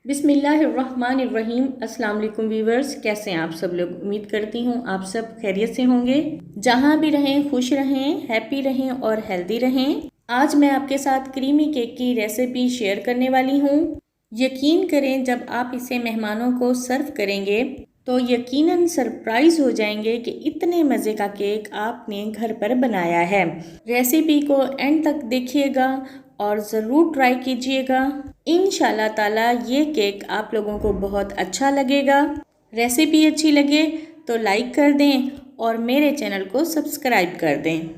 बिस्मिल्लाहिर्रहमानिर्रहीम। अस्सलाम वालेकुम व्यूवर्स, कैसे हैं आप सब लोग। उम्मीद करती हूँ आप सब खैरियत से होंगे। जहाँ भी रहें खुश रहें, हैप्पी रहें और हेल्दी रहें। आज मैं आपके साथ क्रीमी केक की रेसिपी शेयर करने वाली हूँ। यकीन करें, जब आप इसे मेहमानों को सर्व करेंगे तो यकीनन सरप्राइज हो जाएंगे कि इतने मज़े का केक आपने घर पर बनाया है। रेसिपी को एंड तक देखिएगा और ज़रूर ट्राई कीजिएगा। इंशाल्लाह ताला ये केक आप लोगों को बहुत अच्छा लगेगा। रेसिपी अच्छी लगे तो लाइक कर दें और मेरे चैनल को सब्सक्राइब कर दें।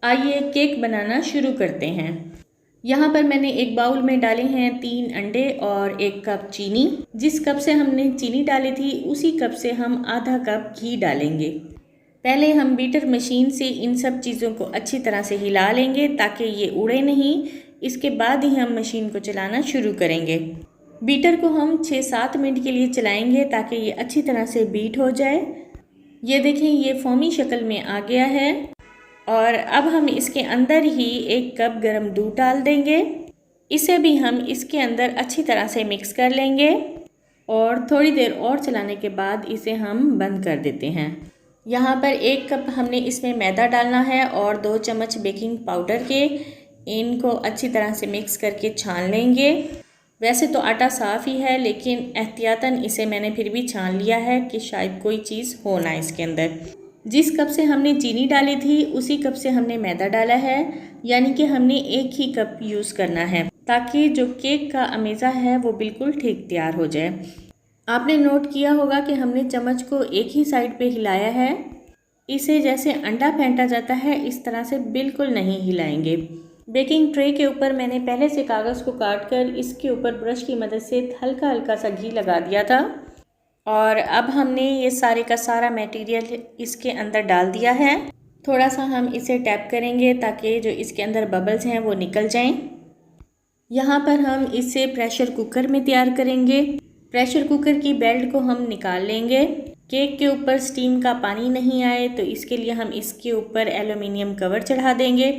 आइए केक बनाना शुरू करते हैं। यहाँ पर मैंने एक बाउल में डाले हैं 3 अंडे और 1 कप चीनी। जिस कप से हमने चीनी डाली थी उसी कप से हम आधा कप घी डालेंगे। पहले हम बीटर मशीन से इन सब चीज़ों को अच्छी तरह से हिला लेंगे ताकि ये उड़े नहीं। इसके बाद ही हम मशीन को चलाना शुरू करेंगे। बीटर को हम 6-7 मिनट के लिए चलाएंगे ताकि ये अच्छी तरह से बीट हो जाए। ये देखें, ये फोमी शक्ल में आ गया है और अब हम इसके अंदर ही 1 कप गर्म दूध डाल देंगे। इसे भी हम इसके अंदर अच्छी तरह से मिक्स कर लेंगे और थोड़ी देर और चलाने के बाद इसे हम बंद कर देते हैं। यहाँ पर 1 कप हमने इसमें मैदा डालना है और 2 चम्मच बेकिंग पाउडर के। इनको अच्छी तरह से मिक्स करके छान लेंगे। वैसे तो आटा साफ़ ही है, लेकिन एहतियातन इसे मैंने फिर भी छान लिया है कि शायद कोई चीज़ हो ना इसके अंदर। जिस कप से हमने चीनी डाली थी उसी कप से हमने मैदा डाला है, यानी कि हमने 1 ही कप यूज़ करना है ताकि जो केक का अमेज़ा है वो बिल्कुल ठीक तैयार हो जाए। आपने नोट किया होगा कि हमने चम्मच को एक ही साइड पे हिलाया है। इसे जैसे अंडा फेंटा जाता है इस तरह से बिल्कुल नहीं हिलाएंगे। बेकिंग ट्रे के ऊपर मैंने पहले से कागज़ को काट कर इसके ऊपर ब्रश की मदद से हल्का हल्का सा घी लगा दिया था और अब हमने ये सारे का सारा मटेरियल इसके अंदर डाल दिया है। थोड़ा सा हम इसे टैप करेंगे ताकि जो इसके अंदर बबल्स हैं वो निकल जाएं। यहाँ पर हम इसे प्रेशर कुकर में तैयार करेंगे। प्रेशर कुकर की बेल्ट को हम निकाल लेंगे। केक के ऊपर स्टीम का पानी नहीं आए तो इसके लिए हम इसके ऊपर एल्युमिनियम कवर चढ़ा देंगे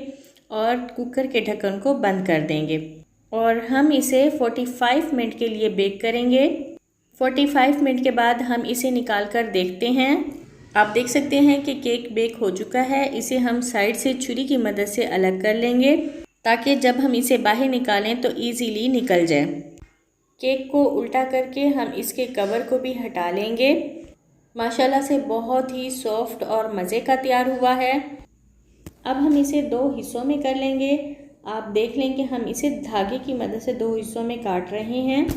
और कुकर के ढक्कन को बंद कर देंगे और हम इसे 45 मिनट के लिए बेक करेंगे। 45 मिनट के बाद हम इसे निकाल कर देखते हैं। आप देख सकते हैं कि केक बेक हो चुका है। इसे हम साइड से छुरी की मदद से अलग कर लेंगे ताकि जब हम इसे बाहर निकालें तो ईज़िली निकल जाए। केक को उल्टा करके हम इसके कवर को भी हटा लेंगे। माशाल्लाह से बहुत ही सॉफ्ट और मज़े का तैयार हुआ है। अब हम इसे 2 हिस्सों में कर लेंगे। आप देख लें कि हम इसे धागे की मदद से 2 हिस्सों में काट रहे हैं।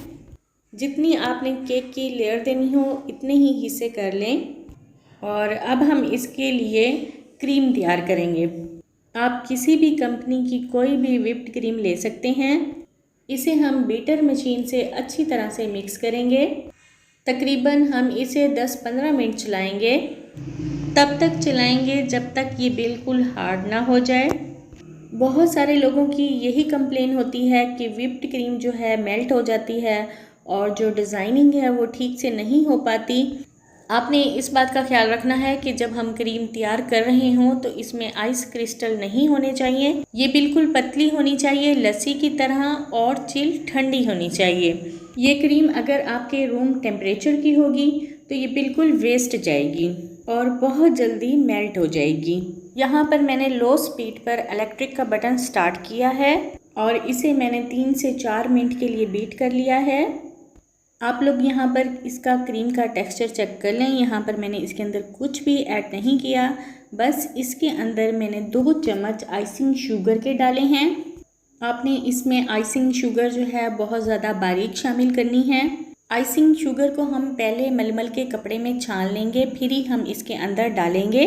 जितनी आपने केक की लेयर देनी हो इतने ही हिस्से कर लें और अब हम इसके लिए क्रीम तैयार करेंगे। आप किसी भी कंपनी की कोई भी व्हिप्ड क्रीम ले सकते हैं। इसे हम बीटर मशीन से अच्छी तरह से मिक्स करेंगे। तकरीबन हम इसे 10-15 मिनट चलाएंगे। तब तक चलाएंगे जब तक ये बिल्कुल हार्ड ना हो जाए। बहुत सारे लोगों की यही कंप्लेन होती है कि व्हिप्ड क्रीम जो है मेल्ट हो जाती है और जो डिज़ाइनिंग है वो ठीक से नहीं हो पाती। आपने इस बात का ख्याल रखना है कि जब हम क्रीम तैयार कर रहे हों तो इसमें आइस क्रिस्टल नहीं होने चाहिए। ये बिल्कुल पतली होनी चाहिए, लस्सी की तरह, और चिल ठंडी होनी चाहिए। ये क्रीम अगर आपके रूम टेम्परेचर की होगी तो ये बिल्कुल वेस्ट जाएगी और बहुत जल्दी मेल्ट हो जाएगी। यहाँ पर मैंने लो स्पीड पर इलेक्ट्रिक का बटन स्टार्ट किया है और इसे मैंने 3 से 4 मिनट के लिए बीट कर लिया है। आप लोग यहाँ पर इसका क्रीम का टेक्सचर चेक कर लें। यहाँ पर मैंने इसके अंदर कुछ भी ऐड नहीं किया, बस इसके अंदर मैंने 2 चम्मच आइसिंग शुगर के डाले हैं। आपने इसमें आइसिंग शुगर जो है बहुत ज़्यादा बारीक शामिल करनी है। आइसिंग शुगर को हम पहले मलमल के कपड़े में छान लेंगे, फिर ही हम इसके अंदर डालेंगे।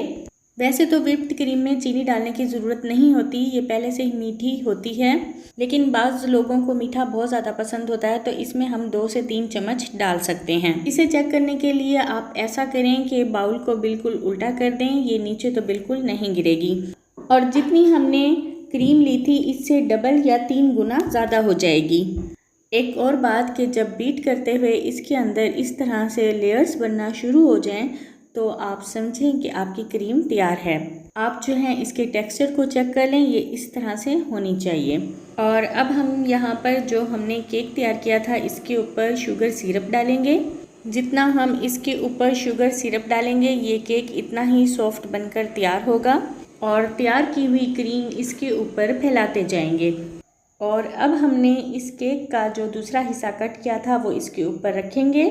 वैसे तो व्हिप्ड क्रीम में चीनी डालने की ज़रूरत नहीं होती, ये पहले से ही मीठी होती है, लेकिन बाज़ लोगों को मीठा बहुत ज़्यादा पसंद होता है तो इसमें हम 2 से 3 चम्मच डाल सकते हैं। इसे चेक करने के लिए आप ऐसा करें कि बाउल को बिल्कुल उल्टा कर दें, ये नीचे तो बिल्कुल नहीं गिरेगी। और जितनी हमने क्रीम ली थी इससे डबल या 3 गुना ज़्यादा हो जाएगी। एक और बात कि जब बीट करते हुए इसके अंदर इस तरह से लेयर्स बनना शुरू हो जाएं तो आप समझें कि आपकी क्रीम तैयार है। आप जो है इसके टेक्सचर को चेक कर लें, ये इस तरह से होनी चाहिए। और अब हम यहाँ पर जो हमने केक तैयार किया था इसके ऊपर शुगर सिरप डालेंगे। जितना हम इसके ऊपर शुगर सिरप डालेंगे ये केक इतना ही सॉफ्ट बनकर तैयार होगा। और तैयार की हुई क्रीम इसके ऊपर फैलाते जाएंगे। और अब हमने इस केक का जो दूसरा हिस्सा कट किया था वो इसके ऊपर रखेंगे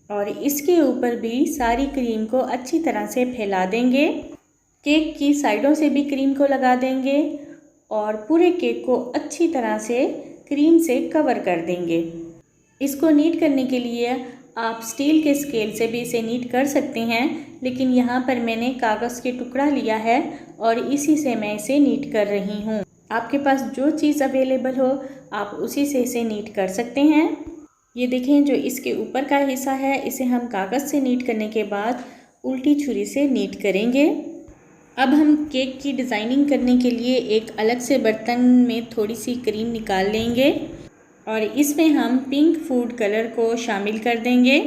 और इसके ऊपर भी सारी क्रीम को अच्छी तरह से फैला देंगे। केक की साइडों से भी क्रीम को लगा देंगे और पूरे केक को अच्छी तरह से क्रीम से कवर कर देंगे। इसको नीट करने के लिए आप स्टील के स्केल से भी इसे नीट कर सकते हैं, लेकिन यहाँ पर मैंने कागज़ के टुकड़ा लिया है और इसी से मैं इसे नीट कर रही हूँ। आपके पास जो चीज़ अवेलेबल हो आप उसी से इसे नीट कर सकते हैं। ये देखें, जो इसके ऊपर का हिस्सा है इसे हम कागज़ से नीट करने के बाद उल्टी छुरी से नीट करेंगे। अब हम केक की डिज़ाइनिंग करने के लिए एक अलग से बर्तन में थोड़ी सी क्रीम निकाल लेंगे और इसमें हम पिंक फूड कलर को शामिल कर देंगे।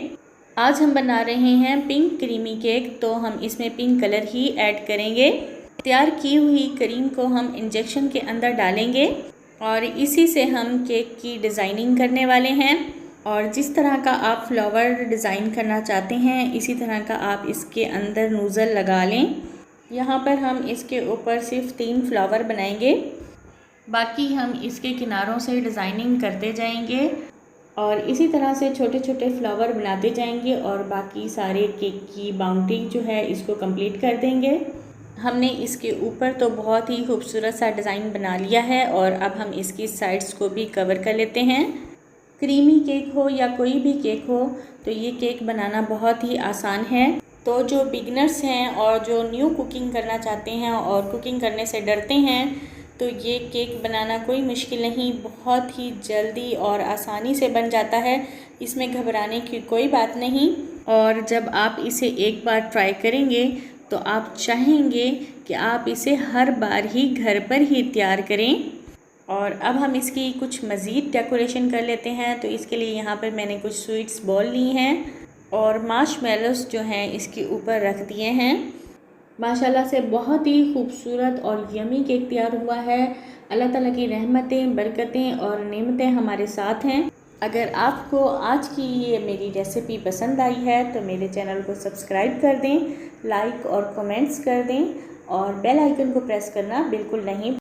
आज हम बना रहे हैं पिंक क्रीमी केक, तो हम इसमें पिंक कलर ही ऐड करेंगे। तैयार की हुई क्रीम को हम इंजेक्शन के अंदर डालेंगे और इसी से हम केक की डिज़ाइनिंग करने वाले हैं। और जिस तरह का आप फ्लावर डिज़ाइन करना चाहते हैं इसी तरह का आप इसके अंदर नोज़ल लगा लें। यहाँ पर हम इसके ऊपर सिर्फ 3 फ्लावर बनाएंगे, बाकी हम इसके किनारों से डिज़ाइनिंग करते जाएंगे और इसी तरह से छोटे छोटे फ्लावर बनाते जाएंगे और बाकी सारे केक की बाउंड्री जो है इसको कंप्लीट कर देंगे। हमने इसके ऊपर तो बहुत ही खूबसूरत सा डिज़ाइन बना लिया है और अब हम इसकी साइड्स को भी कवर कर लेते हैं। क्रीमी केक हो या कोई भी केक हो तो ये केक बनाना बहुत ही आसान है। तो जो बिगनर्स हैं और जो न्यू कुकिंग करना चाहते हैं और कुकिंग करने से डरते हैं तो ये केक बनाना कोई मुश्किल नहीं, बहुत ही जल्दी और आसानी से बन जाता है। इसमें घबराने की कोई बात नहीं। और जब आप इसे एक बार ट्राई करेंगे तो आप चाहेंगे कि आप इसे हर बार ही घर पर ही तैयार करें। और अब हम इसकी कुछ मज़ीद डेकोरेशन कर लेते हैं। तो इसके लिए यहाँ पर मैंने कुछ स्वीट्स बॉल ली हैं और मार्शमेलोस जो हैं इसके ऊपर रख दिए हैं। माशाल्लाह से बहुत ही खूबसूरत और यमी केक तैयार हुआ है। अल्लाह ताला की रहमतें, बरकतें और नेमतें हमारे साथ हैं। अगर आपको आज की ये मेरी रेसिपी पसंद आई है तो मेरे चैनल को सब्सक्राइब कर दें, लाइक और कमेंट्स कर दें और बेल आइकन को प्रेस करना बिल्कुल नहीं